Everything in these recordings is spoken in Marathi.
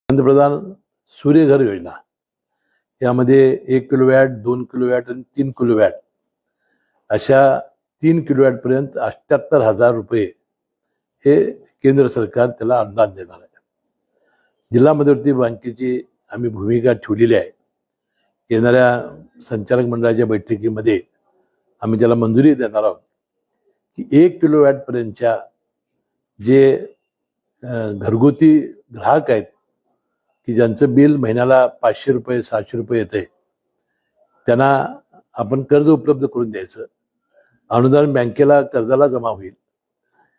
पंतप्रधान सूर्यघर योजना यामध्ये 1 किलोवॅट 2 किलोवॅट आणि 3 किलोवॅट अशा 3 किलोवॅट पर्यंत 78,000 रुपये हे केंद्र सरकार त्याला अनुदान देणार आहे. जिल्हा मध्यवर्ती बँकेची आम्ही भूमिका ठेवलेली आहे. येणाऱ्या संचालक मंडळाच्या बैठकीमध्ये आम्ही त्याला मंजुरी देणार आहोत की 1 किलोवॅट पर्यंतच्या जे घरगुती ग्राहक आहेत की ज्यांचं बिल महिन्याला 500 रुपये 600 रुपये येते, त्यांना आपण कर्ज उपलब्ध करून द्यायचं. अनुदान बँकेला कर्जाला जमा होईल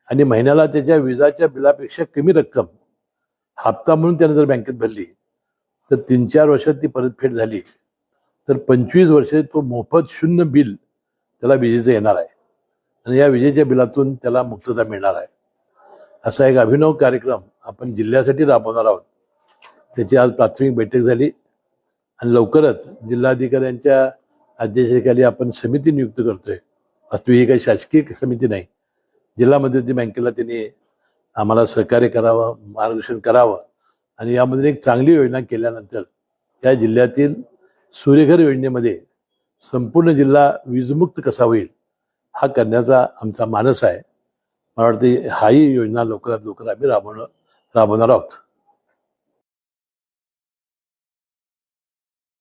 आणि महिन्याला त्याच्या विजाच्या बिलापेक्षा कमी रक्कम हप्ता म्हणून त्याने जर बँकेत भरली तर 3-4 वर्षात ती परतफेड झाली तर 25 वर्षे तो मोफत शून्य बिल त्याला विजेचं येणार आहे आणि या विजेच्या बिलातून त्याला मुक्तता मिळणार आहे. असा एक अभिनव कार्यक्रम आपण जिल्ह्यासाठी राबवणार आहोत. त्याची आज प्राथमिक बैठक झाली आणि लवकरच जिल्हाधिकाऱ्यांच्या अध्यक्षतेखाली आपण समिती नियुक्त करतोय. वास्तविक ही काही शासकीय समिती नाही. जिल्हा मध्यवर्ती बँकेला त्यांनी आम्हाला सहकार्य करावं, मार्गदर्शन करावं आणि यामध्ये एक चांगली योजना केल्यानंतर या जिल्ह्यातील सूर्यघर योजनेमध्ये संपूर्ण जिल्हा वीजमुक्त कसा होईल हा करण्याचा आमचा मानस आहे. मला वाटतं हाही योजना लवकरात लवकर आम्ही राबवणार आहोत.